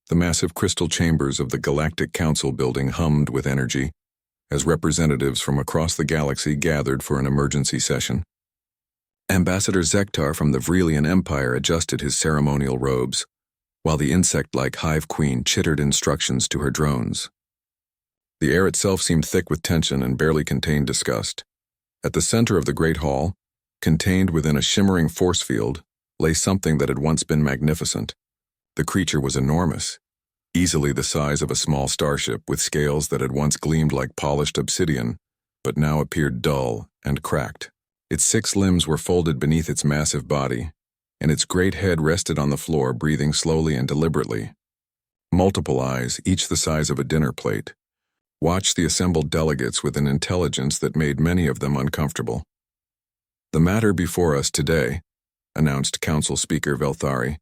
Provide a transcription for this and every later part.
The massive crystal chambers of the Galactic Council building hummed with energy as representatives from across the galaxy gathered for an emergency session. Ambassador Zektar from the Vrelian Empire adjusted his ceremonial robes, while the insect-like hive queen chittered instructions to her drones. The air itself seemed thick with tension and barely contained disgust. At the center of the great hall, contained within a shimmering force field, lay something that had once been magnificent. The creature was enormous, easily the size of a small starship, with scales that had once gleamed like polished obsidian, but now appeared dull and cracked. Its 6 limbs were folded beneath its massive body, and its great head rested on the floor, breathing slowly and deliberately. Multiple eyes, each the size of a dinner plate, watched the assembled delegates with an intelligence that made many of them uncomfortable. "The matter before us today," announced Council Speaker Velthari,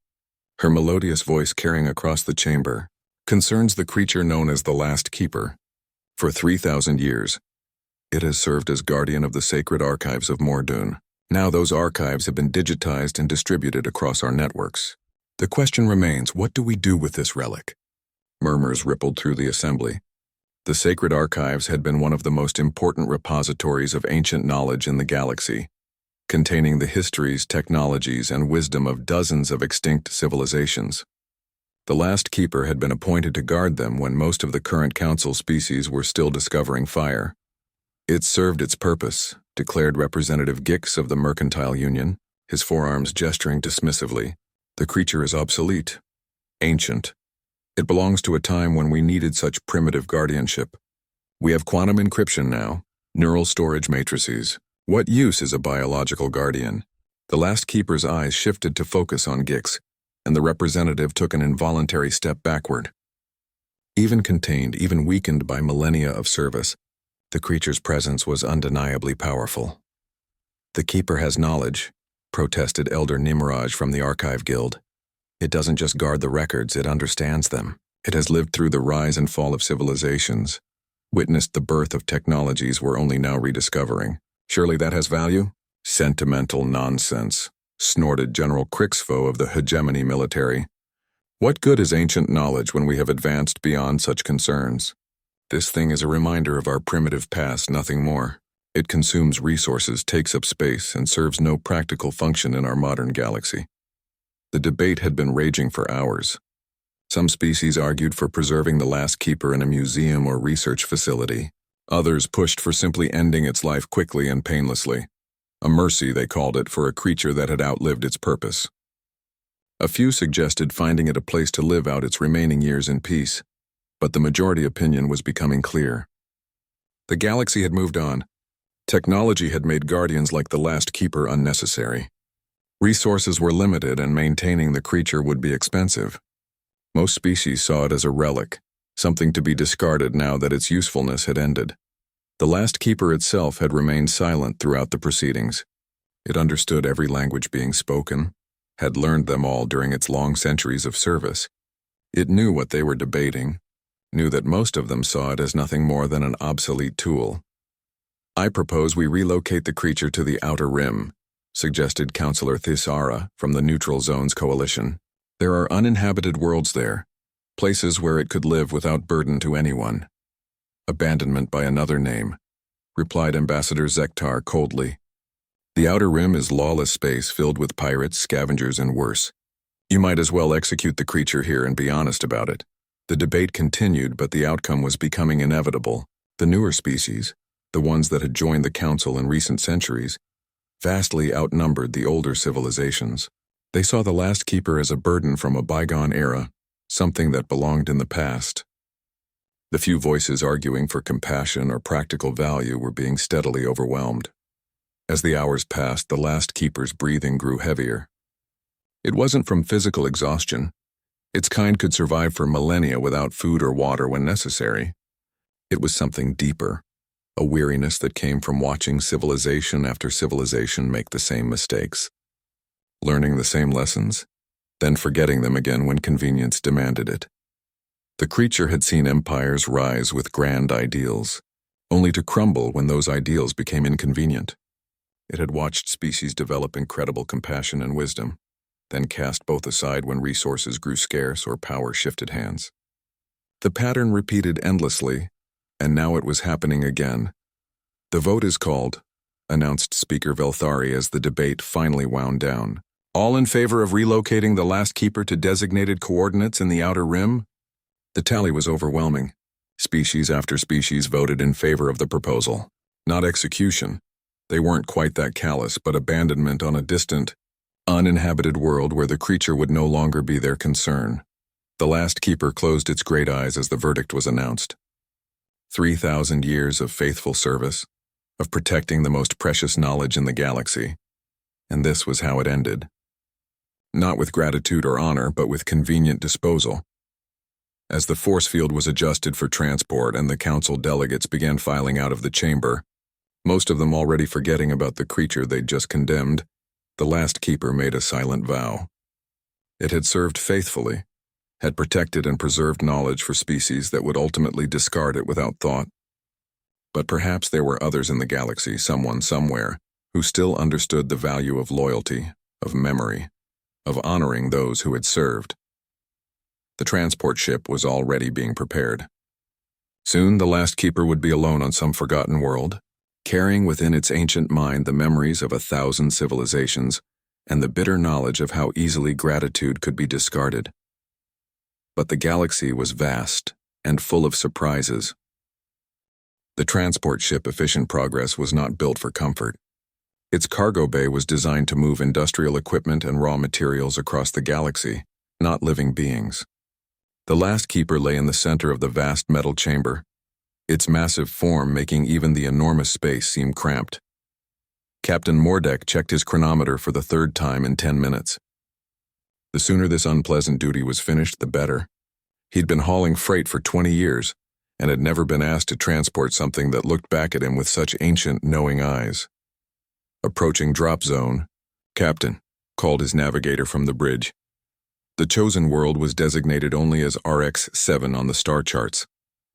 her melodious voice carrying across the chamber, "concerns the creature known as the Last Keeper. For 3,000 years, it has served as guardian of the sacred archives of Mordoon. Now those archives have been digitized and distributed across our networks. The question remains, what do we do with this relic?" Murmurs rippled through the assembly. The sacred archives had been one of the most important repositories of ancient knowledge in the galaxy, containing the histories, technologies, and wisdom of dozens of extinct civilizations. The Last Keeper had been appointed to guard them when most of the current council species were still discovering fire. "It served its purpose," declared Representative Gix of the Mercantile Union, his forearms gesturing dismissively. "The creature is obsolete, ancient. It belongs to a time when we needed such primitive guardianship. We have quantum encryption now, neural storage matrices. What use is a biological guardian?" The Last Keeper's eyes shifted to focus on Gix, and the representative took an involuntary step backward. Even contained, even weakened by millennia of service, the creature's presence was undeniably powerful. "The Keeper has knowledge," protested Elder Nimraj from the Archive Guild. "It doesn't just guard the records, it understands them. It has lived through the rise and fall of civilizations, witnessed the birth of technologies we're only now rediscovering. Surely that has value?" "Sentimental nonsense," snorted General Crixfo of the Hegemony military. "What good is ancient knowledge when we have advanced beyond such concerns? This thing is a reminder of our primitive past, nothing more. It consumes resources, takes up space, and serves no practical function in our modern galaxy." The debate had been raging for hours. Some species argued for preserving the Last Keeper in a museum or research facility. Others pushed for simply ending its life quickly and painlessly. A mercy, they called it, for a creature that had outlived its purpose. A few suggested finding it a place to live out its remaining years in peace, but the majority opinion was becoming clear. The galaxy had moved on. Technology had made guardians like the Last Keeper unnecessary. Resources were limited, and maintaining the creature would be expensive. Most species saw it as a relic, something to be discarded now that its usefulness had ended. The Last Keeper itself had remained silent throughout the proceedings. It understood every language being spoken, had learned them all during its long centuries of service. It knew what they were debating, knew that most of them saw it as nothing more than an obsolete tool. "I propose we relocate the creature to the Outer Rim," suggested Councillor Thisara from the Neutral Zones Coalition. "There are uninhabited worlds there, places where it could live without burden to anyone." "Abandonment by another name," replied Ambassador Zektar coldly. "The Outer Rim is lawless space filled with pirates, scavengers, and worse. You might as well execute the creature here and be honest about it." The debate continued, but the outcome was becoming inevitable. The newer species, the ones that had joined the Council in recent centuries, vastly outnumbered the older civilizations. They saw the Last Keeper as a burden from a bygone era, something that belonged in the past. The few voices arguing for compassion or practical value were being steadily overwhelmed. As the hours passed, the Last Keeper's breathing grew heavier. It wasn't from physical exhaustion. Its kind could survive for millennia without food or water when necessary. It was something deeper, a weariness that came from watching civilization after civilization make the same mistakes, learning the same lessons, then forgetting them again when convenience demanded it. The creature had seen empires rise with grand ideals, only to crumble when those ideals became inconvenient. It had watched species develop incredible compassion and wisdom, then cast both aside when resources grew scarce or power shifted hands. The pattern repeated endlessly, and now it was happening again. "The vote is called," announced Speaker Velthari as the debate finally wound down. "All in favor of relocating the last keeper to designated coordinates in the outer rim?" The tally was overwhelming. Species after species voted in favor of the proposal. Not execution. They weren't quite that callous, but abandonment on a distant, uninhabited world where the creature would no longer be their concern. The last keeper closed its great eyes as the verdict was announced. 3,000 years of faithful service, of protecting the most precious knowledge in the galaxy. And this was how it ended. Not with gratitude or honor, but with convenient disposal. As the force field was adjusted for transport and the council delegates began filing out of the chamber, most of them already forgetting about the creature they'd just condemned, the last keeper made a silent vow. It had served faithfully, had protected and preserved knowledge for species that would ultimately discard it without thought. But perhaps there were others in the galaxy, someone somewhere, who still understood the value of loyalty, of memory, of honoring those who had served. The transport ship was already being prepared. Soon the last keeper would be alone on some forgotten world, carrying within its ancient mind the memories of 1,000 civilizations and the bitter knowledge of how easily gratitude could be discarded. But the galaxy was vast and full of surprises. The transport ship Efficient Progress was not built for comfort. Its cargo bay was designed to move industrial equipment and raw materials across the galaxy, not living beings. The last keeper lay in the center of the vast metal chamber, its massive form making even the enormous space seem cramped. Captain Mordek checked his chronometer for the third time in 10 minutes. The sooner this unpleasant duty was finished, the better. He'd been hauling freight for 20 years, and had never been asked to transport something that looked back at him with such ancient, knowing eyes. Approaching drop zone, "Captain," called his navigator from the bridge. The chosen world was designated only as RX-7 on the star charts,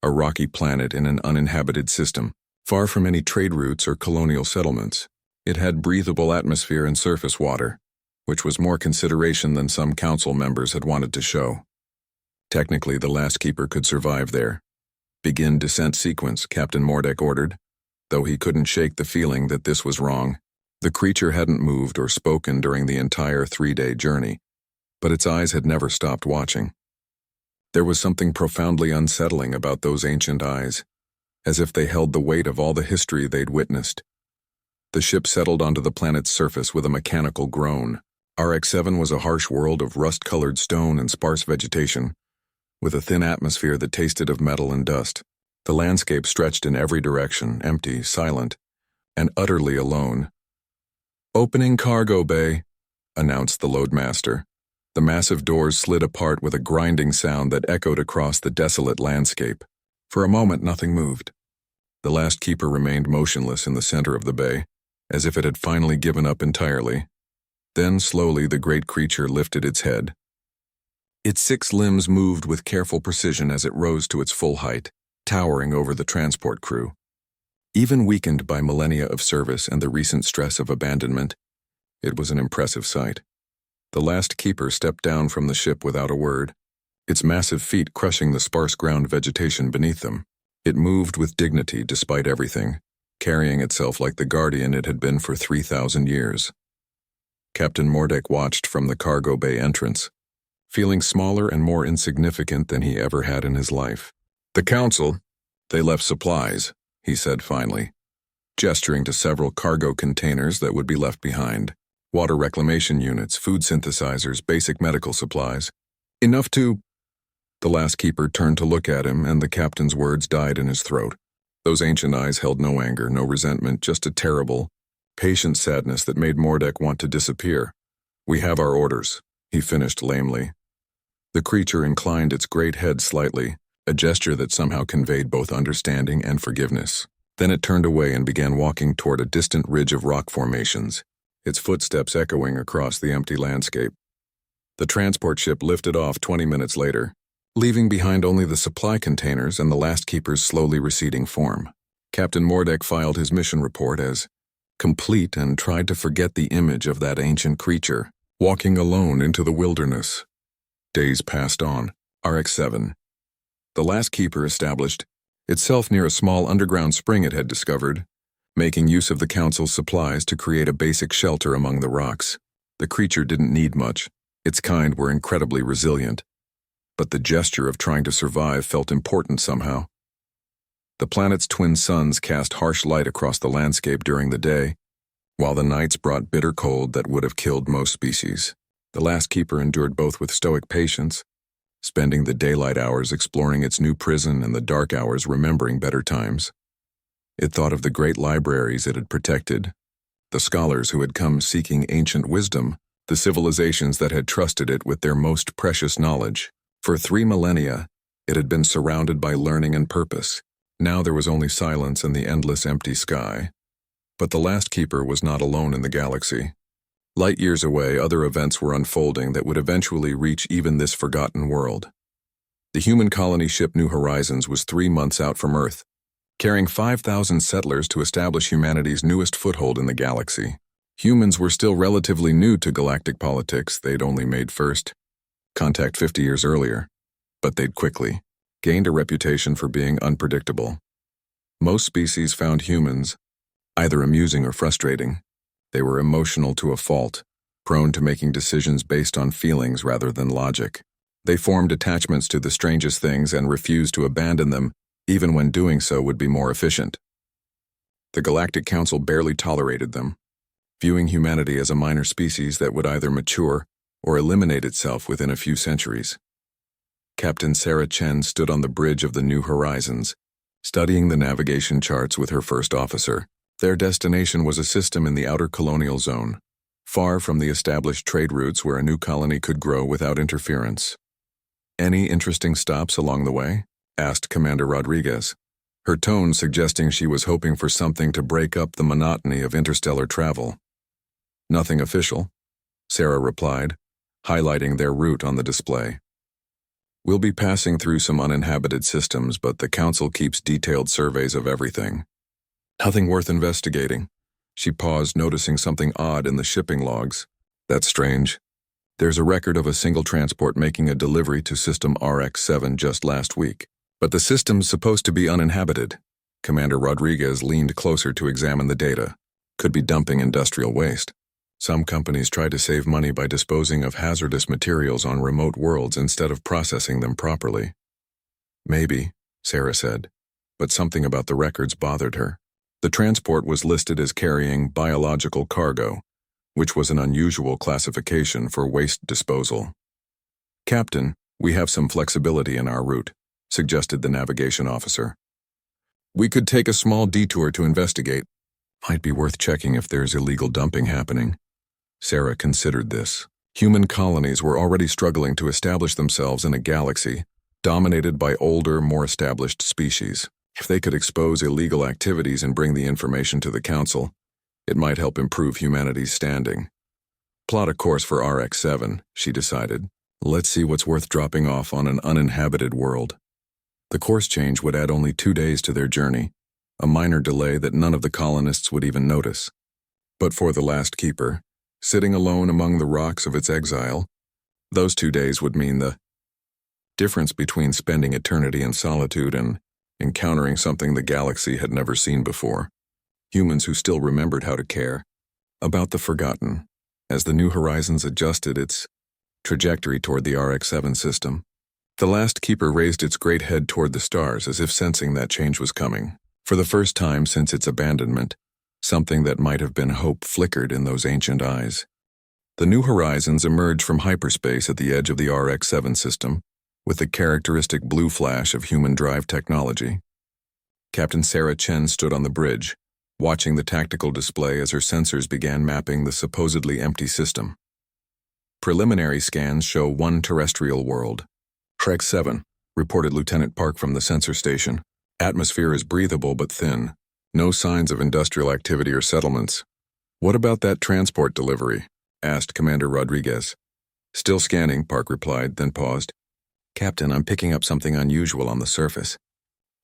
a rocky planet in an uninhabited system, far from any trade routes or colonial settlements. It had breathable atmosphere and surface water, which was more consideration than some council members had wanted to show. Technically, the last keeper could survive there. "Begin descent sequence," Captain Mordek ordered, though he couldn't shake the feeling that this was wrong. The creature hadn't moved or spoken during the entire 3-day journey, but its eyes had never stopped watching. There was something profoundly unsettling about those ancient eyes, as if they held the weight of all the history they'd witnessed. The ship settled onto the planet's surface with a mechanical groan. RX-7 was a harsh world of rust-colored stone and sparse vegetation, with a thin atmosphere that tasted of metal and dust. The landscape stretched in every direction, empty, silent, and utterly alone. "Opening cargo bay," announced the loadmaster. The massive doors slid apart with a grinding sound that echoed across the desolate landscape. For a moment, nothing moved. The last keeper remained motionless in the center of the bay, as if it had finally given up entirely. Then, slowly, the great creature lifted its head. Its 6 limbs moved with careful precision as it rose to its full height, towering over the transport crew. Even weakened by millennia of service and the recent stress of abandonment, it was an impressive sight. The last keeper stepped down from the ship without a word, its massive feet crushing the sparse ground vegetation beneath them. It moved with dignity despite everything, carrying itself like the guardian it had been for 3,000 years. Captain Mordek watched from the cargo bay entrance, feeling smaller and more insignificant than he ever had in his life. "The council, they left supplies," he said finally, gesturing to several cargo containers that would be left behind. Water reclamation units, food synthesizers, basic medical supplies. "Enough to—" The last keeper turned to look at him, and the captain's words died in his throat. Those ancient eyes held no anger, no resentment, just a terrible, patient sadness that made Mordek want to disappear. "We have our orders," he finished lamely. The creature inclined its great head slightly, a gesture that somehow conveyed both understanding and forgiveness. Then it turned away and began walking toward a distant ridge of rock formations, its footsteps echoing across the empty landscape. The transport ship lifted off 20 minutes later, leaving behind only the supply containers and the last keeper's slowly receding form. Captain Mordek filed his mission report as complete and tried to forget the image of that ancient creature. walking alone into the wilderness. Days passed on. RX-7. The last keeper established itself near a small underground spring it had discovered, making use of the council's supplies to create a basic shelter among the rocks. The creature didn't need much. Its kind were incredibly resilient. But the gesture of trying to survive felt important somehow. The planet's twin suns cast harsh light across the landscape during the day, while the nights brought bitter cold that would have killed most species. The last keeper endured both with stoic patience, spending the daylight hours exploring its new prison and the dark hours remembering better times. It thought of the great libraries it had protected, the scholars who had come seeking ancient wisdom, the civilizations that had trusted it with their most precious knowledge. For 3 millennia, it had been surrounded by learning and purpose. Now there was only silence and the endless empty sky. But the last keeper was not alone in the galaxy. Light years away, other events were unfolding that would eventually reach even this forgotten world. The human colony ship New Horizons was 3 months out from Earth, carrying 5,000 settlers to establish humanity's newest foothold in the galaxy. Humans were still relatively new to galactic politics. They'd only made first contact 50 years earlier, but they'd quickly gained a reputation for being unpredictable. Most species found humans either amusing or frustrating. They were emotional to a fault, prone to making decisions based on feelings rather than logic. They formed attachments to the strangest things and refused to abandon them, even when doing so would be more efficient. The Galactic Council barely tolerated them, viewing humanity as a minor species that would either mature or eliminate itself within a few centuries. Captain Sarah Chen stood on the bridge of the New Horizons, studying the navigation charts with her first officer. Their destination was a system in the outer colonial zone, far from the established trade routes where a new colony could grow without interference. "Any interesting stops along the way?" asked Commander Rodriguez, her tone suggesting she was hoping for something to break up the monotony of interstellar travel. "Nothing official," Sarah replied, highlighting their route on the display. "We'll be passing through some uninhabited systems, but the Council keeps detailed surveys of everything. Nothing worth investigating." She paused, noticing something odd in the shipping logs. "That's strange. There's a record of a single transport making a delivery to System RX-7 just last week. But the system's supposed to be uninhabited." Commander Rodriguez leaned closer to examine the data. "Could be dumping industrial waste. Some companies try to save money by disposing of hazardous materials on remote worlds instead of processing them properly." "Maybe," Sarah said, but something about the records bothered her. The transport was listed as carrying biological cargo, which was an unusual classification for waste disposal. "Captain, we have some flexibility in our route," suggested the navigation officer. "We could take a small detour to investigate. Might be worth checking if there's illegal dumping happening." Sarah considered this. Human colonies were already struggling to establish themselves in a galaxy dominated by older, more established species. If they could expose illegal activities and bring the information to the Council, it might help improve humanity's standing. "Plot a course for RX-7, she decided. "Let's see what's worth dropping off on an uninhabited world." The course change would add only 2 days to their journey, a minor delay that none of the colonists would even notice. But for the last keeper, sitting alone among the rocks of its exile, those 2 days would mean the difference between spending eternity in solitude and encountering something the galaxy had never seen before. Humans who still remembered how to care about the forgotten. As the New Horizons adjusted its trajectory toward the RX-7 system, the last keeper raised its great head toward the stars as if sensing that change was coming. For the first time since its abandonment, something that might have been hope flickered in those ancient eyes. The New Horizons emerged from hyperspace at the edge of the RX-7 system, with the characteristic blue flash of human drive technology. Captain Sarah Chen stood on the bridge, watching the tactical display as her sensors began mapping the supposedly empty system. Preliminary scans show one terrestrial world. "Trek 7, reported Lieutenant Park from the sensor station. "Atmosphere is breathable but thin. No signs of industrial activity or settlements." "What about that transport delivery?" asked Commander Rodriguez. "Still scanning," Park replied, then paused. "Captain, I'm picking up something unusual on the surface.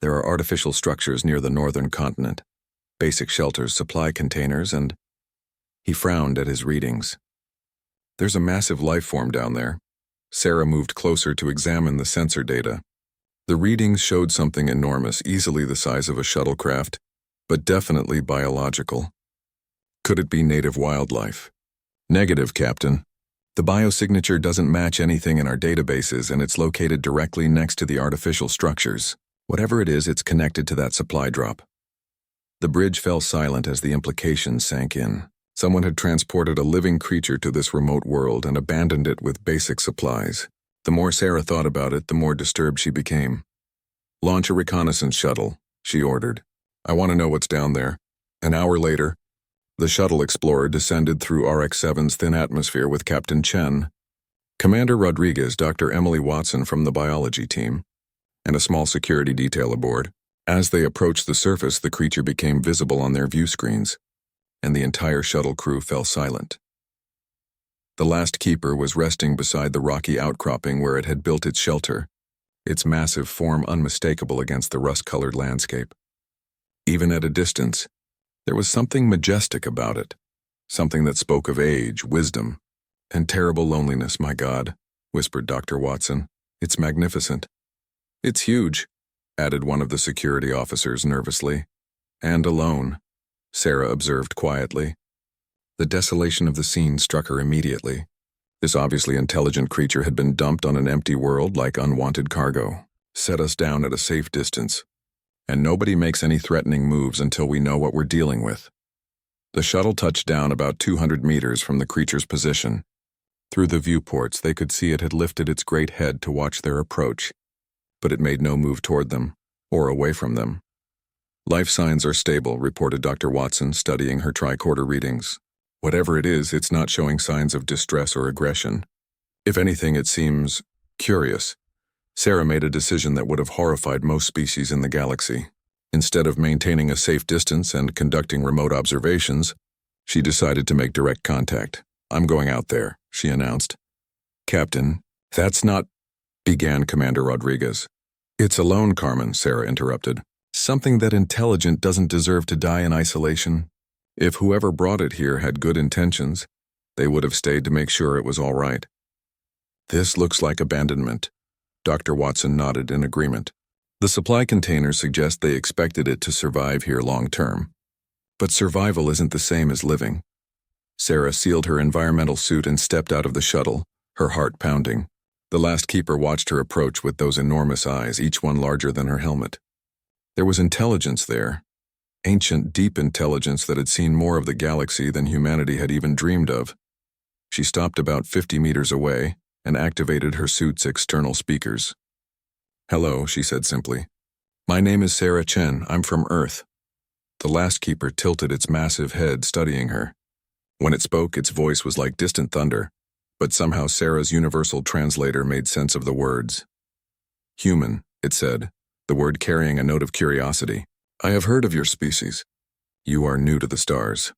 There are artificial structures near the northern continent. Basic shelters, supply containers, and..." He frowned at his readings. There's a massive life form down there. Sarah moved closer to examine the sensor data. The readings showed something enormous, easily the size of a shuttlecraft, but definitely biological. Could it be native wildlife? Negative, Captain. The biosignature doesn't match anything in our databases, and it's located directly next to the artificial structures. Whatever it is, it's connected to that supply drop. The bridge fell silent as the implications sank in. Someone had transported a living creature to this remote world and abandoned it with basic supplies. The more Sarah thought about it, the more disturbed she became. "Launch a reconnaissance shuttle," she ordered. "I want to know what's down there." An hour later, the shuttle explorer descended through RX-7's thin atmosphere with Captain Chen, Commander Rodriguez, Dr. Emily Watson from the biology team, and a small security detail aboard. As they approached the surface, the creature became visible on their view screens, and the entire shuttle crew fell silent. The last keeper was resting beside the rocky outcropping where it had built its shelter, its massive form unmistakable against the rust-colored landscape. Even at a distance, there was something majestic about it, something that spoke of age, wisdom, and terrible loneliness. "My God," whispered Dr. Watson. "It's magnificent." "It's huge," added one of the security officers nervously. "And alone," Sarah observed quietly. The desolation of the scene struck her immediately. This obviously intelligent creature had been dumped on an empty world like unwanted cargo. "Set us down at a safe distance, and nobody makes any threatening moves until we know what we're dealing with." The shuttle touched down about 200 meters from the creature's position. Through the viewports, they could see it had lifted its great head to watch their approach, but it made no move toward them, or away from them. "Life signs are stable," reported Dr. Watson, studying her tricorder readings. "Whatever it is, it's not showing signs of distress or aggression. If anything, it seems curious." Sarah made a decision that would have horrified most species in the galaxy. Instead of maintaining a safe distance and conducting remote observations, she decided to make direct contact. "I'm going out there," she announced. "Captain, that's not—" began Commander Rodriguez. "It's alone, Carmen," Sarah interrupted. "Something that intelligent doesn't deserve to die in isolation. If whoever brought it here had good intentions, they would have stayed to make sure it was all right." "This looks like abandonment." Dr. Watson nodded in agreement. "The supply containers suggest they expected it to survive here long term. But survival isn't the same as living." Sarah sealed her environmental suit and stepped out of the shuttle, her heart pounding. The last keeper watched her approach with those enormous eyes, each one larger than her helmet. There was intelligence there. Ancient, deep intelligence that had seen more of the galaxy than humanity had even dreamed of. She stopped about 50 meters away and activated her suit's external speakers. "Hello," she said simply. "My name is Sarah Chen. I'm from Earth." The last keeper tilted its massive head, studying her. When it spoke, its voice was like distant thunder, but somehow Sarah's universal translator made sense of the words. "Human," it said, the word carrying a note of curiosity. "I have heard of your species. You are new to the stars."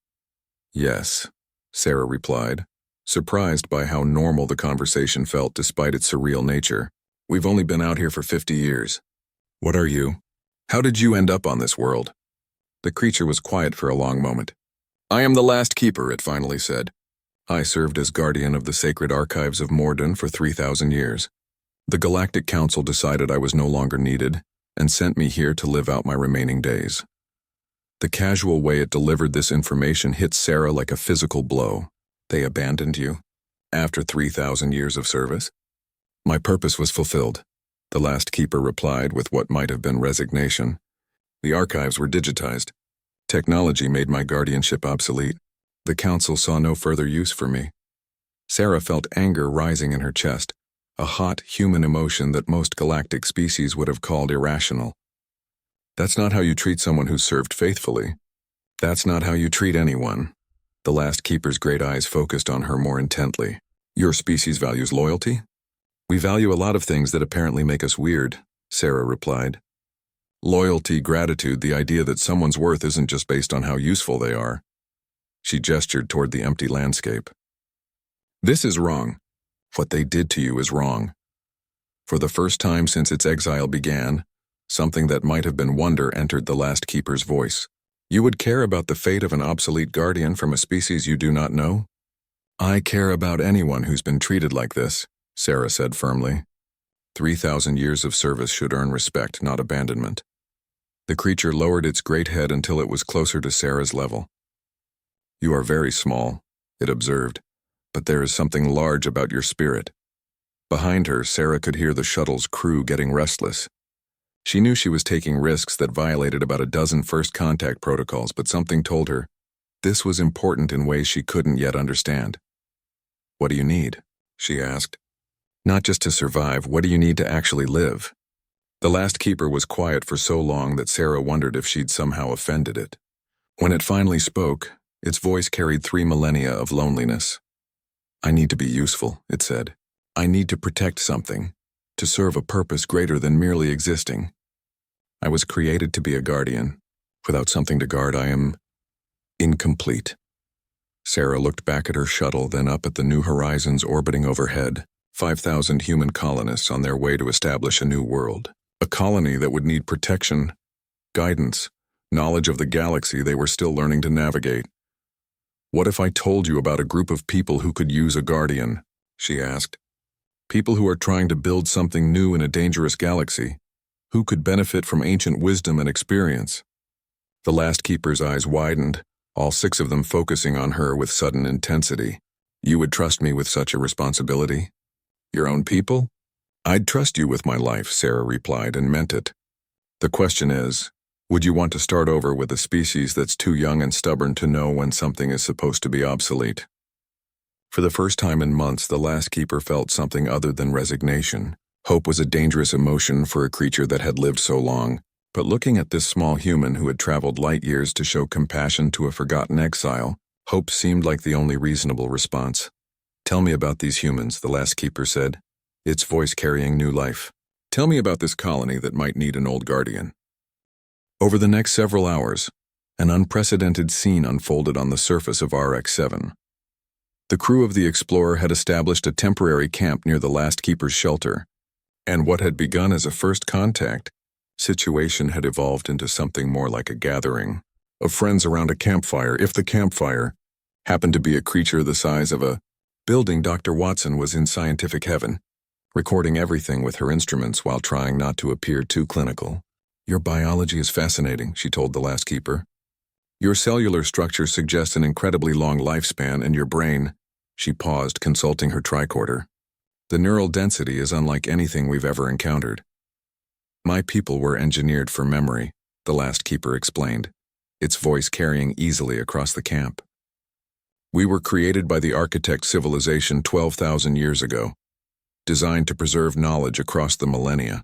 "Yes," Sarah replied, surprised by how normal the conversation felt despite its surreal nature. "We've only been out here for 50 years. What are you? How did you end up on this world?" The creature was quiet for a long moment. "I am the last keeper," it finally said. "I served as guardian of the sacred archives of Morden for 3,000 years. The Galactic Council decided I was no longer needed and sent me here to live out my remaining days." The casual way it delivered this information hit Sarah like a physical blow. "They abandoned you? After 3,000 years of service?" "My purpose was fulfilled," the last keeper replied with what might have been resignation. "The archives were digitized. Technology made my guardianship obsolete. The Council saw no further use for me." Sarah felt anger rising in her chest, a hot, human emotion that most galactic species would have called irrational. "That's not how you treat someone who's served faithfully. That's not how you treat anyone." The last keeper's great eyes focused on her more intently. "Your species values loyalty?" "We value a lot of things that apparently make us weird," Sarah replied. "Loyalty, gratitude, the idea that someone's worth isn't just based on how useful they are." She gestured toward the empty landscape. "This is wrong. What they did to you is wrong." For the first time since its exile began, something that might have been wonder entered the last keeper's voice. "You would care about the fate of an obsolete guardian from a species you do not know?" I care about anyone who's been treated like this, Sarah said firmly. 3,000 years of service should earn respect, not abandonment. The creature lowered its great head until it was closer to Sarah's level. You are very small, it observed, but there is something large about your spirit. Behind her, Sarah could hear the shuttle's crew getting restless. She knew she was taking risks that violated about a dozen first contact protocols, but something told her this was important in ways she couldn't yet understand. What do you need? She asked. Not just to survive, what do you need to actually live? The last keeper was quiet for so long that Sarah wondered if she'd somehow offended it. When it finally spoke, its voice carried 3 millennia of loneliness. I need to be useful, it said. I need to protect something, to serve a purpose greater than merely existing. I was created to be a guardian. Without something to guard, I am incomplete. Sarah looked back at her shuttle, then up at the new horizons orbiting overhead, 5,000 human colonists on their way to establish a new world. A colony that would need protection, guidance, knowledge of the galaxy they were still learning to navigate. What if I told you about a group of people who could use a guardian? She asked. People who are trying to build something new in a dangerous galaxy, who could benefit from ancient wisdom and experience. The last keeper's eyes widened, all 6 of them focusing on her with sudden intensity. You would trust me with such a responsibility? Your own people? I'd trust you with my life, Sarah replied, and meant it. The question is, would you want to start over with a species that's too young and stubborn to know when something is supposed to be obsolete? For the first time in months, the last keeper felt something other than resignation. Hope was a dangerous emotion for a creature that had lived so long, but looking at this small human who had traveled light years to show compassion to a forgotten exile, hope seemed like the only reasonable response. Tell me about these humans, the last keeper said, its voice carrying new life. Tell me about this colony that might need an old guardian. Over the next several hours, an unprecedented scene unfolded on the surface of RX-7. The crew of the Explorer had established a temporary camp near the last keeper's shelter, and what had begun as a first contact situation had evolved into something more like a gathering of friends around a campfire. If the campfire happened to be a creature the size of a building, Dr. Watson was in scientific heaven, recording everything with her instruments while trying not to appear too clinical. Your biology is fascinating, she told the last keeper. Your cellular structure suggests an incredibly long lifespan, and your brain. She paused, consulting her tricorder. The neural density is unlike anything we've ever encountered. My people were engineered for memory, the last keeper explained, its voice carrying easily across the camp. We were created by the architect civilization 12,000 years ago, designed to preserve knowledge across the millennia.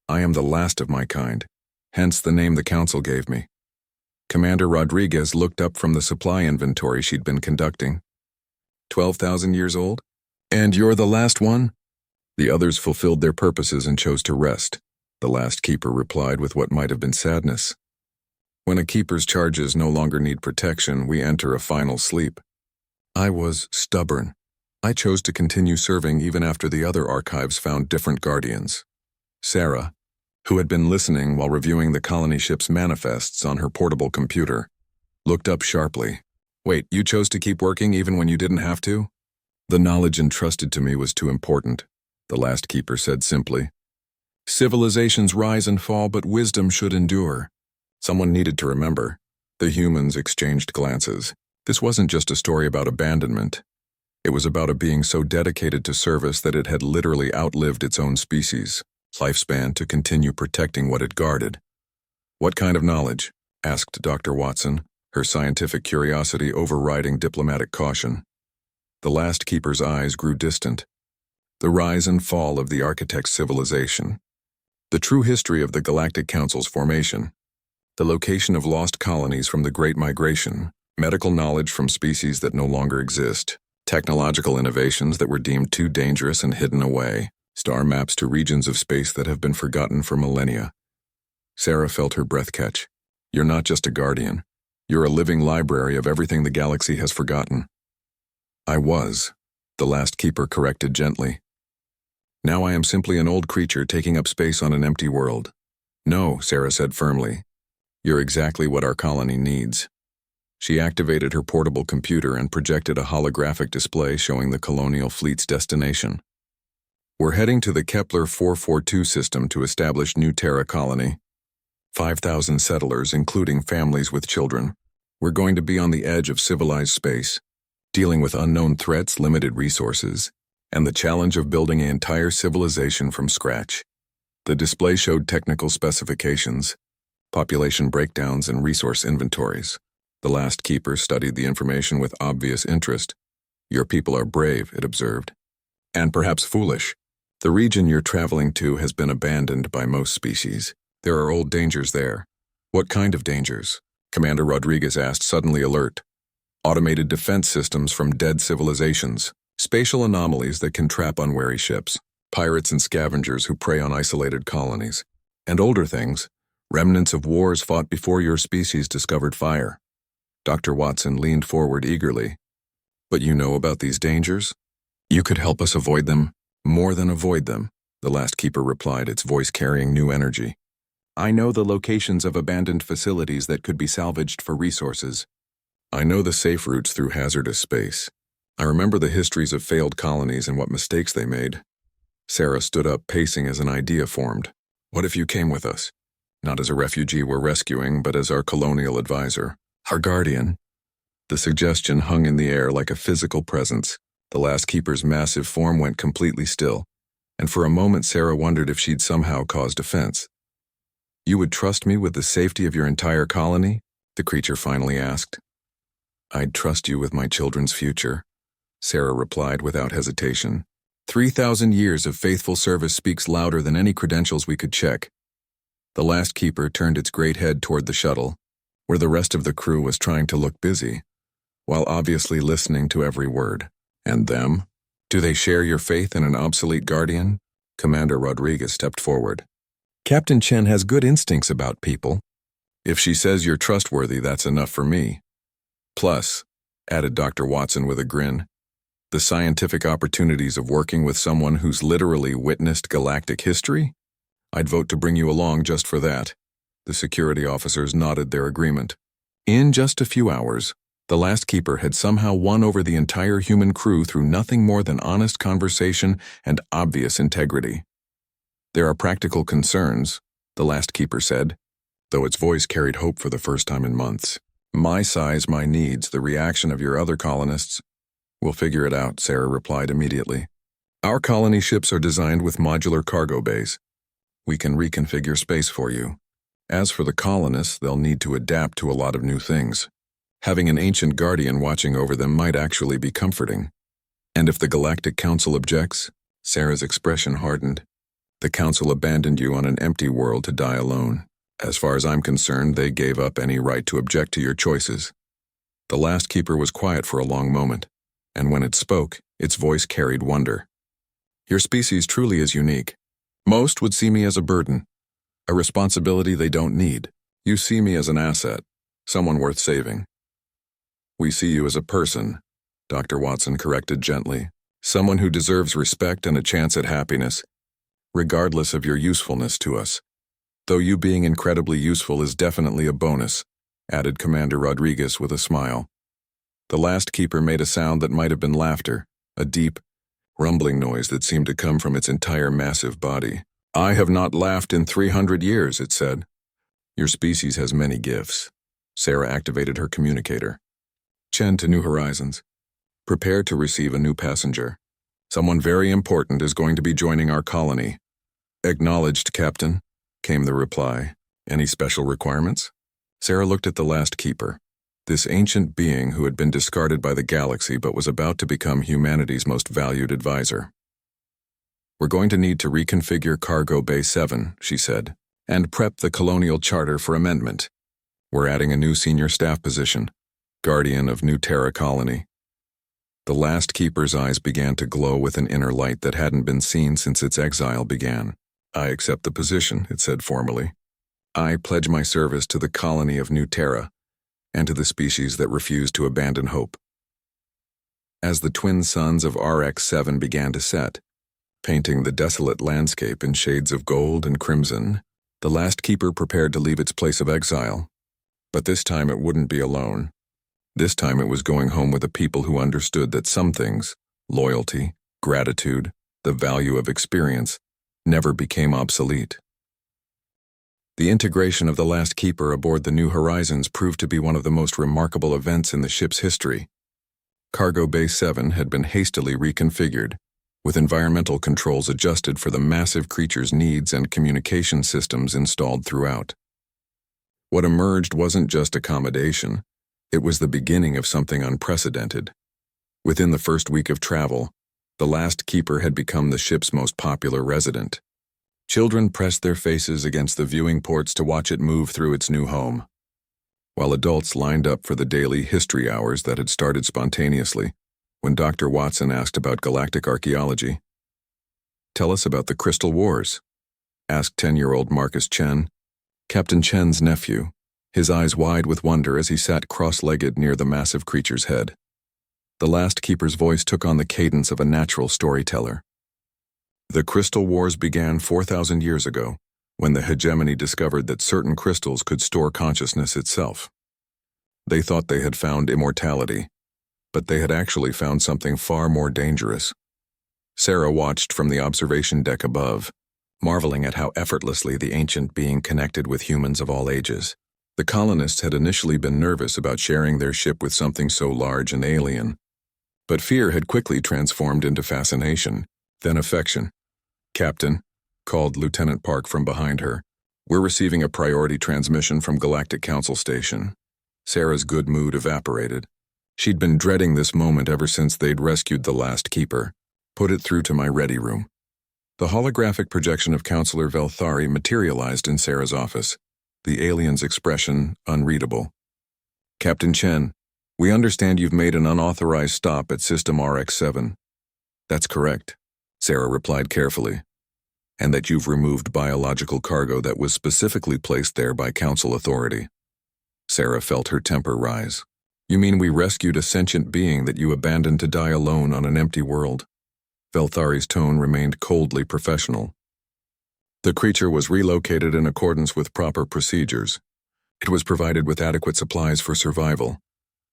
I am the last of my kind, hence the name the council gave me. Commander Rodriguez looked up from the supply inventory she'd been conducting. 12,000 years old? And you're the last one? The others fulfilled their purposes and chose to rest, the last keeper replied with what might have been sadness. When a keeper's charges no longer need protection, we enter a final sleep. I was stubborn. I chose to continue serving even after the other archives found different guardians. Sarah, who had been listening while reviewing the colony ship's manifests on her portable computer, looked up sharply. Wait, you chose to keep working even when you didn't have to? The knowledge entrusted to me was too important, the last keeper said simply. Civilizations rise and fall, but wisdom should endure. Someone needed to remember. The humans exchanged glances. This wasn't just a story about abandonment. It was about a being so dedicated to service that it had literally outlived its own species, lifespan to continue protecting what it guarded. What kind of knowledge? Asked Dr. Watson, her scientific curiosity overriding diplomatic caution. The last keeper's eyes grew distant. The rise and fall of the architect's civilization. The true history of the Galactic Council's formation. The location of lost colonies from the Great Migration. Medical knowledge from species that no longer exist. Technological innovations that were deemed too dangerous and hidden away. Star maps to regions of space that have been forgotten for millennia. Sarah felt her breath catch. You're not just a guardian. You're a living library of everything the galaxy has forgotten. I was, the last keeper corrected gently. Now I am simply an old creature taking up space on an empty world. No, Sarah said firmly. You're exactly what our colony needs. She activated her portable computer and projected a holographic display showing the colonial fleet's destination. We're heading to the Kepler 442 system to establish New Terra colony. 5,000 settlers, including families with children. We're going to be on the edge of civilized space, dealing with unknown threats, limited resources, and the challenge of building an entire civilization from scratch. The display showed technical specifications, population breakdowns, and resource inventories. The last keeper studied the information with obvious interest. Your people are brave, it observed, and perhaps foolish. The region you're traveling to has been abandoned by most species. There are old dangers there. What kind of dangers? Commander Rodriguez asked, suddenly alert. Automated defense systems from dead civilizations, spatial anomalies that can trap unwary ships, pirates and scavengers who prey on isolated colonies, and older things, remnants of wars fought before your species discovered fire. Dr. Watson leaned forward eagerly. But you know about these dangers? You could help us avoid them? More than avoid them, the last keeper replied, its voice carrying new energy. I know the locations of abandoned facilities that could be salvaged for resources. I know the safe routes through hazardous space. I remember the histories of failed colonies and what mistakes they made. Sarah stood up, pacing as an idea formed. What if you came with us? Not as a refugee we're rescuing, but as our colonial advisor, our guardian. The suggestion hung in the air like a physical presence. The last keeper's massive form went completely still, and for a moment Sarah wondered if she'd somehow caused offense. You would trust me with the safety of your entire colony? The creature finally asked. I'd trust you with my children's future, Sarah replied without hesitation. 3,000 years of faithful service speaks louder than any credentials we could check. The last keeper turned its great head toward the shuttle, where the rest of the crew was trying to look busy, while obviously listening to every word. And them? Do they share your faith in an obsolete guardian? Commander Rodriguez stepped forward. Captain Chen has good instincts about people. If she says you're trustworthy, that's enough for me. Plus, added Dr. Watson with a grin, the scientific opportunities of working with someone who's literally witnessed galactic history? I'd vote to bring you along just for that. The security officers nodded their agreement. In just a few hours, the last keeper had somehow won over the entire human crew through nothing more than honest conversation and obvious integrity. There are practical concerns, the last keeper said, though its voice carried hope for the first time in months. My size, my needs, the reaction of your other colonists. We'll figure it out, Sarah replied immediately. Our colony ships are designed with modular cargo bays. We can reconfigure space for you. As for the colonists, they'll need to adapt to a lot of new things. Having an ancient guardian watching over them might actually be comforting. And if the Galactic Council objects? Sarah's expression hardened. The Council abandoned you on an empty world to die alone. As far as I'm concerned, they gave up any right to object to your choices. The last keeper was quiet for a long moment, and when it spoke, its voice carried wonder. Your species truly is unique. Most would see me as a burden, a responsibility they don't need. You see me as an asset, someone worth saving. We see you as a person, Dr. Watson corrected gently, someone who deserves respect and a chance at happiness, regardless of your usefulness to us. Though you being incredibly useful is definitely a bonus, added Commander Rodriguez with a smile. The last keeper made a sound that might have been laughter, a deep, rumbling noise that seemed to come from its entire massive body. I have not laughed in 300 years, it said. Your species has many gifts. Sarah activated her communicator. Chen to New Horizons. Prepare to receive a new passenger. Someone very important is going to be joining our colony. Acknowledged, Captain, came the reply. Any special requirements? Sarah looked at the last keeper, this ancient being who had been discarded by the galaxy but was about to become humanity's most valued advisor. We're going to need to reconfigure Cargo Bay 7, she said, and prep the colonial charter for amendment. We're adding a new senior staff position, Guardian of New Terra Colony. The last keeper's eyes began to glow with an inner light that hadn't been seen since its exile began. I accept the position, it said formally. I pledge my service to the colony of New Terra, and to the species that refuse to abandon hope. As the twin suns of RX-7 began to set, painting the desolate landscape in shades of gold and crimson, the last keeper prepared to leave its place of exile. But this time it wouldn't be alone. This time it was going home with a people who understood that some things, loyalty, gratitude, the value of experience, never became obsolete. The integration of the last keeper aboard the New Horizons proved to be one of the most remarkable events in the ship's history. Cargo Bay 7 had been hastily reconfigured, with environmental controls adjusted for the massive creature's needs and communication systems installed throughout. What emerged wasn't just accommodation, it was the beginning of something unprecedented. Within the first week of travel, the last keeper had become the ship's most popular resident. Children pressed their faces against the viewing ports to watch it move through its new home, while adults lined up for the daily history hours that had started spontaneously when Dr. Watson asked about galactic archaeology. "Tell us about the Crystal Wars," asked 10-year-old Marcus Chen, Captain Chen's nephew, his eyes wide with wonder as he sat cross-legged near the massive creature's head. The last keeper's voice took on the cadence of a natural storyteller. The Crystal Wars began 4,000 years ago, when the hegemony discovered that certain crystals could store consciousness itself. They thought they had found immortality, but they had actually found something far more dangerous. Sarah watched from the observation deck above, marveling at how effortlessly the ancient being connected with humans of all ages. The colonists had initially been nervous about sharing their ship with something so large and alien, but fear had quickly transformed into fascination, then affection. "Captain," called Lieutenant Park from behind her, "we're receiving a priority transmission from Galactic Council Station." Sarah's good mood evaporated. She'd been dreading this moment ever since they'd rescued the last keeper. "Put it through to my ready room." The holographic projection of Counselor Velthari materialized in Sarah's office, the alien's expression unreadable. "Captain Chen, we understand you've made an unauthorized stop at System RX-7. "That's correct," Sarah replied carefully. "And that you've removed biological cargo that was specifically placed there by Council authority." Sarah felt her temper rise. "You mean we rescued a sentient being that you abandoned to die alone on an empty world?" Velthari's tone remained coldly professional. "The creature was relocated in accordance with proper procedures. It was provided with adequate supplies for survival."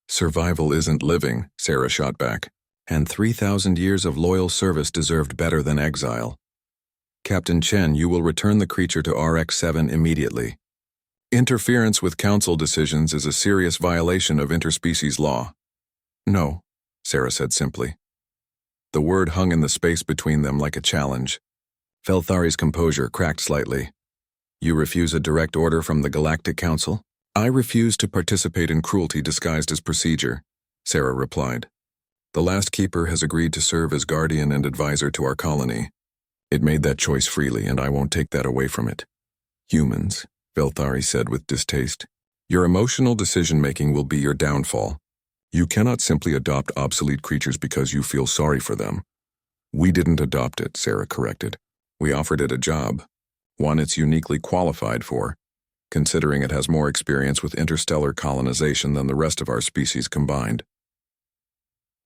"Survival isn't living," Sarah shot back, "and 3,000 years of loyal service deserved better than exile. Captain Chen, you will return the creature to RX-7 immediately. Interference with Council decisions is a serious violation of interspecies law." "No," Sarah said simply. The word hung in the space between them like a challenge. Velthari's composure cracked slightly. "You refuse a direct order from the Galactic Council?" "I refuse to participate in cruelty disguised as procedure," Sarah replied. "The last keeper has agreed to serve as guardian and advisor to our colony. It made that choice freely, and I won't take that away from it." "Humans," Velthari said with distaste. "Your emotional decision-making will be your downfall. You cannot simply adopt obsolete creatures because you feel sorry for them." "We didn't adopt it," Sarah corrected. "We offered it a job, one it's uniquely qualified for, considering it has more experience with interstellar colonization than the rest of our species combined."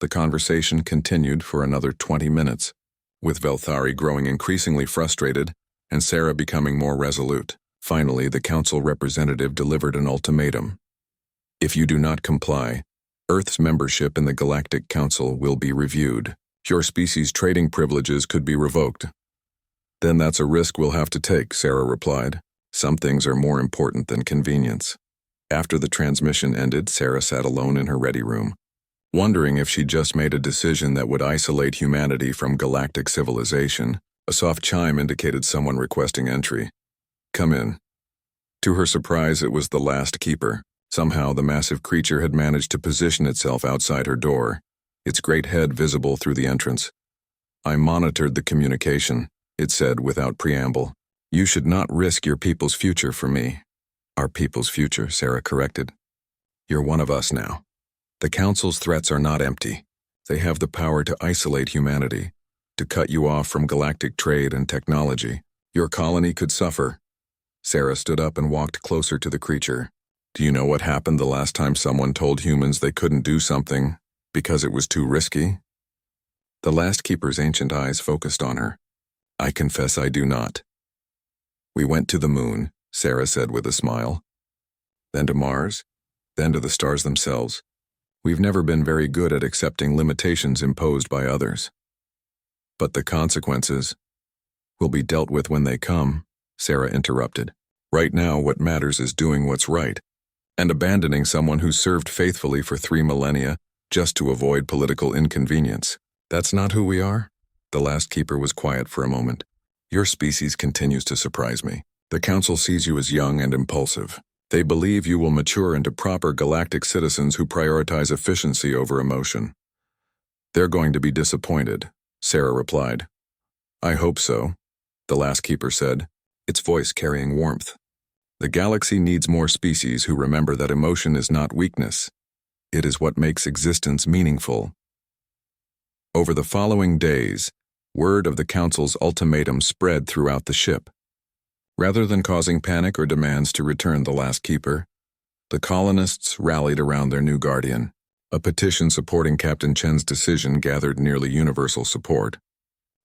The conversation continued for another 20 minutes, with Velthari growing increasingly frustrated and Sarah becoming more resolute. Finally, the council representative delivered an ultimatum. "If you do not comply, Earth's membership in the Galactic Council will be reviewed. Your species' trading privileges could be revoked." "Then that's a risk we'll have to take," Sarah replied. "Some things are more important than convenience." After the transmission ended, Sarah sat alone in her ready room, wondering if she'd just made a decision that would isolate humanity from galactic civilization. A soft chime indicated someone requesting entry. "Come in." To her surprise, it was the last keeper. Somehow, the massive creature had managed to position itself outside her door, its great head visible through the entrance. "I monitored the communication," it said without preamble. "You should not risk your people's future for me." "Our people's future," Sarah corrected. "You're one of us now. The Council's threats are not empty. They have the power to isolate humanity, to cut you off from galactic trade and technology. Your colony could suffer." Sarah stood up and walked closer to the creature. "Do you know what happened the last time someone told humans they couldn't do something because it was too risky?" The last keeper's ancient eyes focused on her. "I confess I do not." "We went to the moon," Sarah said with a smile. "Then to Mars, then to the stars themselves. We've never been very good at accepting limitations imposed by others. But the consequences will be dealt with when they come, Sarah interrupted. Right now, what matters is doing what's right, and abandoning someone who served faithfully for 3 millennia just to avoid political inconvenience. That's not who we are? The last keeper was quiet for a moment. Your species continues to surprise me. The council sees you as young and impulsive. They believe you will mature into proper galactic citizens who prioritize efficiency over emotion. They're going to be disappointed, Sarah replied. I hope so, the last keeper said, its voice carrying warmth. The galaxy needs more species who remember that emotion is not weakness. It is what makes existence meaningful. Over the following days, word of the council's ultimatum spread throughout the ship. Rather than causing panic or demands to return the last keeper, the colonists rallied around their new guardian. A petition supporting Captain Chen's decision gathered nearly universal support,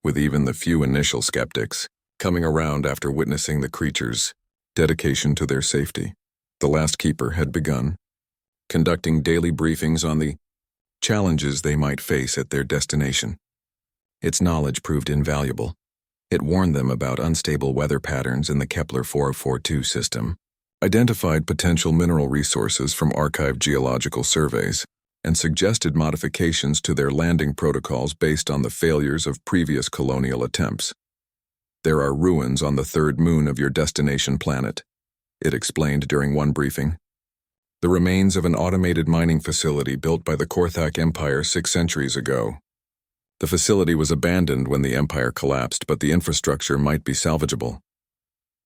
with even the few initial skeptics coming around after witnessing the creatures' dedication to their safety. The last keeper had begun, conducting daily briefings on the challenges they might face at their destination. Its knowledge proved invaluable. It warned them about unstable weather patterns in the Kepler 4042 system, identified potential mineral resources from archived geological surveys, and suggested modifications to their landing protocols based on the failures of previous colonial attempts. There are ruins on the 3rd moon of your destination planet, it explained during one briefing. The remains of an automated mining facility built by the Korthak Empire 6 centuries ago. The facility was abandoned when the empire collapsed, but the infrastructure might be salvageable.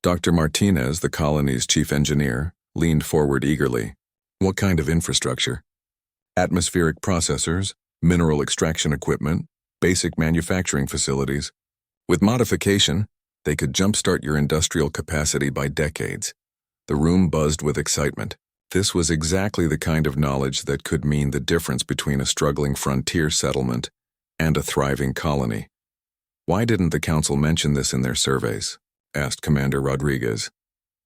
Dr. Martinez, the colony's chief engineer, leaned forward eagerly. What kind of infrastructure? Atmospheric processors, mineral extraction equipment, basic manufacturing facilities. With modification, they could jumpstart your industrial capacity by decades. The room buzzed with excitement. This was exactly the kind of knowledge that could mean the difference between a struggling frontier settlement and a thriving colony. Why didn't the council mention this in their surveys? Asked Commander Rodriguez.